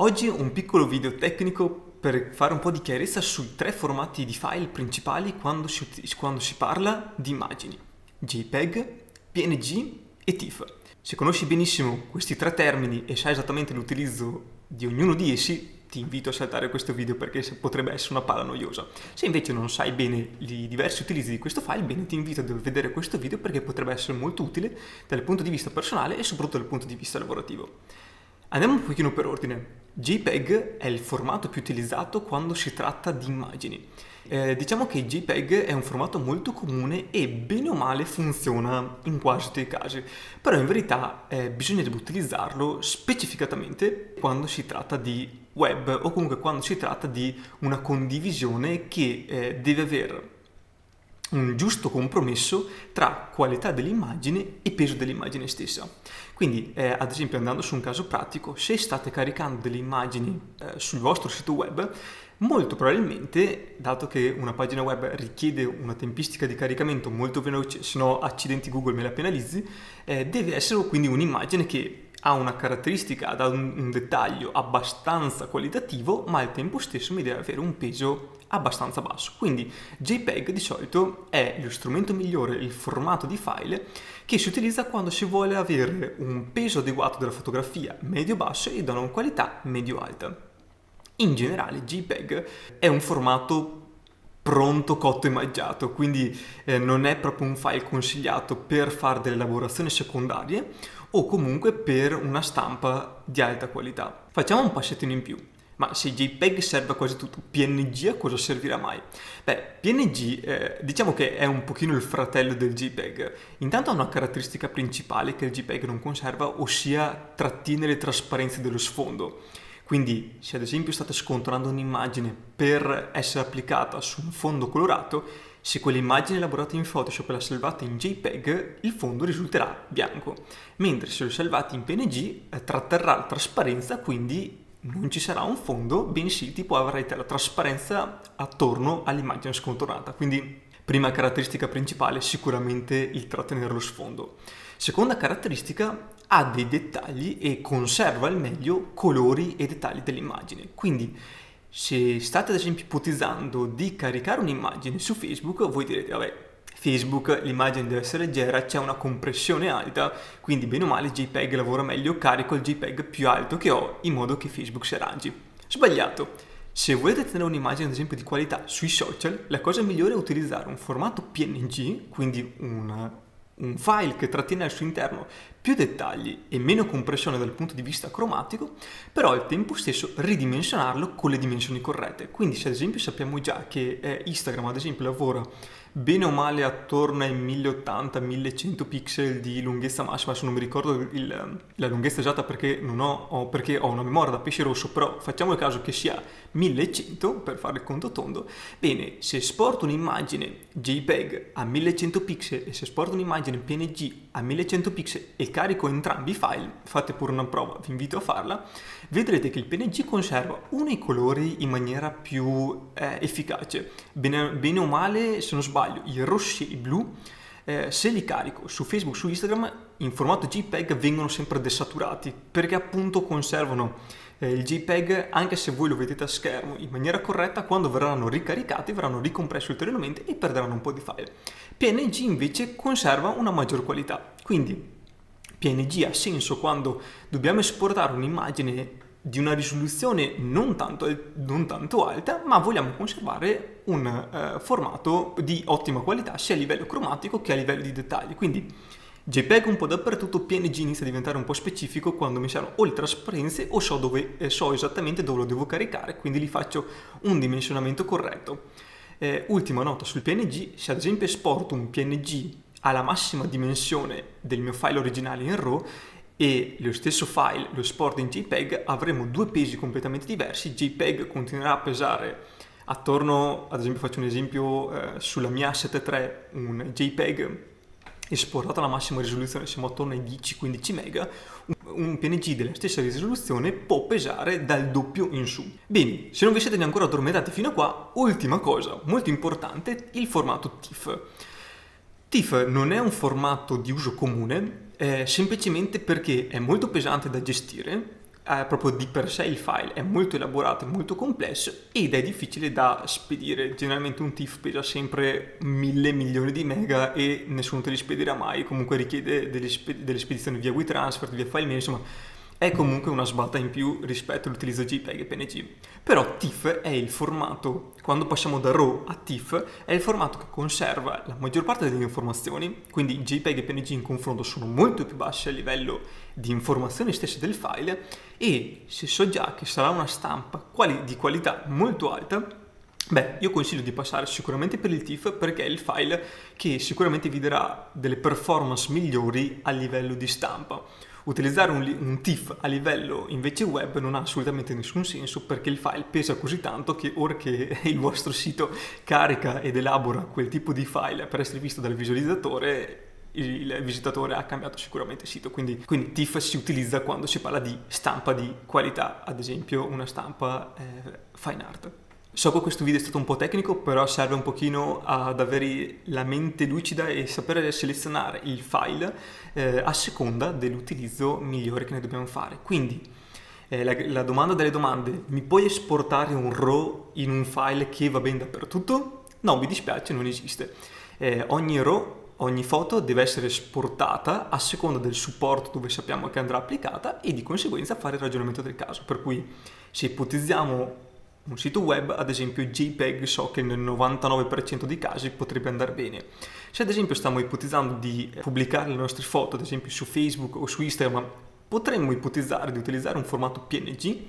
Oggi un piccolo video tecnico per fare un po' di chiarezza sui tre formati di file principali quando si parla di immagini: JPEG, PNG e TIFF. Se conosci benissimo questi tre termini e sai esattamente l'utilizzo di ognuno di essi, ti invito a saltare questo video perché potrebbe essere una palla noiosa. Se invece non sai bene i diversi utilizzi di questo file, bene, ti invito a vedere questo video perché potrebbe essere molto utile dal punto di vista personale e soprattutto dal punto di vista lavorativo. Andiamo un pochino per ordine. JPEG è il formato più utilizzato quando si tratta di immagini. Diciamo che JPEG è un formato molto comune e bene o male funziona in quasi tutti i casi, però in verità bisognerebbe utilizzarlo specificatamente quando si tratta di web o comunque quando si tratta di una condivisione che deve avere un giusto compromesso tra qualità dell'immagine e peso dell'immagine stessa. Quindi, ad esempio, andando su un caso pratico, se state caricando delle immagini sul vostro sito web, molto probabilmente, dato che una pagina web richiede una tempistica di caricamento molto veloce, se no accidenti Google me la penalizzi, deve essere quindi un'immagine che ha una caratteristica, da un dettaglio abbastanza qualitativo, ma al tempo stesso mi deve avere un peso abbastanza basso. Quindi JPEG di solito è lo strumento migliore, il formato di file che si utilizza quando si vuole avere un peso adeguato della fotografia medio-basso e da una qualità medio-alta. In generale JPEG è un formato pronto, cotto e mangiato, quindi non è proprio un file consigliato per fare delle lavorazioni secondarie o comunque per una stampa di alta qualità. Facciamo un passettino in più. Ma se JPEG serve a quasi tutto, PNG a cosa servirà mai? PNG diciamo che è un pochino il fratello del JPEG. Intanto ha una caratteristica principale che il JPEG non conserva, ossia trattiene le trasparenze dello sfondo. Quindi se ad esempio state scontrando un'immagine per essere applicata su un fondo colorato, se quell'immagine elaborata in Photoshop e la salvate in JPEG, il fondo risulterà bianco, mentre se lo salvate in PNG tratterrà la trasparenza, quindi non ci sarà un fondo, bensì tipo avrete la trasparenza attorno all'immagine scontorata. Quindi prima caratteristica principale, sicuramente il trattenere lo sfondo. Seconda caratteristica, ha dei dettagli e conserva al meglio colori e dettagli dell'immagine. Quindi se state ad esempio ipotizzando di caricare un'immagine su Facebook, voi direte vabbè, Facebook l'immagine deve essere leggera, c'è una compressione alta, quindi bene o male JPEG lavora meglio, carico il JPEG più alto che ho in modo che Facebook si arrangi. Sbagliato. Se volete tenere un'immagine ad esempio di qualità sui social, la cosa migliore è utilizzare un formato PNG, quindi un file che trattiene al suo interno più dettagli e meno compressione dal punto di vista cromatico, però al tempo stesso ridimensionarlo con le dimensioni corrette. Quindi se ad esempio sappiamo già che Instagram ad esempio lavora bene o male attorno ai 1080-1100 pixel di lunghezza massima, adesso non mi ricordo la lunghezza esatta perché perché ho una memoria da pesce rosso, però facciamo il caso che sia 1100 per fare il conto tondo. Bene, se esporto un'immagine JPEG a 1100 pixel e se esporto un'immagine PNG a 1100 pixel e carico entrambi i file, fate pure una prova, vi invito a farla, vedrete che il PNG conserva i colori in maniera più efficace. Bene o male, se non sbaglio, i rossi e i blu, se li carico su Facebook, su Instagram, in formato JPEG vengono sempre desaturati perché appunto conservano il JPEG, anche se voi lo vedete a schermo in maniera corretta, quando verranno ricaricati verranno ricompressi ulteriormente e perderanno un po' di file. PNG invece conserva una maggior qualità, quindi PNG ha senso quando dobbiamo esportare un'immagine di una risoluzione non tanto alta, ma vogliamo conservare un formato di ottima qualità sia a livello cromatico che a livello di dettagli. Quindi JPEG un po' dappertutto, PNG inizia a diventare un po' specifico quando mi servono o le trasparenze o so esattamente dove lo devo caricare, quindi gli faccio un dimensionamento corretto. Ultima nota sul PNG: se ad esempio esporto un PNG alla massima dimensione del mio file originale in RAW e lo stesso file lo esporto in JPEG, avremo due pesi completamente diversi. JPEG continuerà a pesare attorno, ad esempio faccio un esempio, sulla mia Asset 3, un JPEG esportato alla massima risoluzione, siamo attorno ai 10-15 mega, un PNG della stessa risoluzione può pesare dal doppio in su. Bene, se non vi siete ancora addormentati fino a qua, ultima cosa molto importante, il formato TIFF. TIFF non è un formato di uso comune, semplicemente perché è molto pesante da gestire, proprio di per sé il file è molto elaborato e molto complesso ed è difficile da spedire. Generalmente un TIFF pesa sempre 1000 milioni di mega e nessuno te li spedirà mai, comunque richiede delle spedizioni via WeTransfer, via FileMail, insomma è comunque una sbatta in più rispetto all'utilizzo JPEG e PNG. Però TIFF è il formato, quando passiamo da RAW a TIFF, è il formato che conserva la maggior parte delle informazioni, quindi JPEG e PNG in confronto sono molto più bassi a livello di informazioni stesse del file, e se so già che sarà una stampa di qualità molto alta, beh, io consiglio di passare sicuramente per il TIFF, perché è il file che sicuramente vi darà delle performance migliori a livello di stampa. Utilizzare un TIFF a livello invece web non ha assolutamente nessun senso, perché il file pesa così tanto che ora che il vostro sito carica ed elabora quel tipo di file per essere visto dal visualizzatore, il visitatore ha cambiato sicuramente sito. Quindi TIFF si utilizza quando si parla di stampa di qualità, ad esempio una stampa fine art. So che questo video è stato un po' tecnico, però serve un pochino ad avere la mente lucida e sapere selezionare il file a seconda dell'utilizzo migliore che ne dobbiamo fare. Quindi la domanda delle domande: mi puoi esportare un RAW in un file che va bene dappertutto? No, mi dispiace, non esiste. Ogni RAW, ogni foto deve essere esportata a seconda del supporto dove sappiamo che andrà applicata e di conseguenza fare il ragionamento del caso. Per cui se ipotizziamo un sito web, ad esempio JPEG, so che nel 99% dei casi potrebbe andare bene. Se ad esempio stiamo ipotizzando di pubblicare le nostre foto, ad esempio su Facebook o su Instagram, potremmo ipotizzare di utilizzare un formato PNG.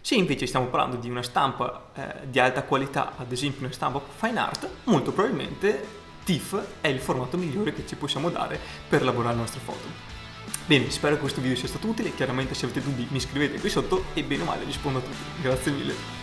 Se invece stiamo parlando di una stampa di alta qualità, ad esempio una stampa fine art, molto probabilmente TIFF è il formato migliore che ci possiamo dare per elaborare le nostre foto. Bene, spero che questo video sia stato utile. Chiaramente se avete dubbi mi scrivete qui sotto e bene o male rispondo a tutti. Grazie mille.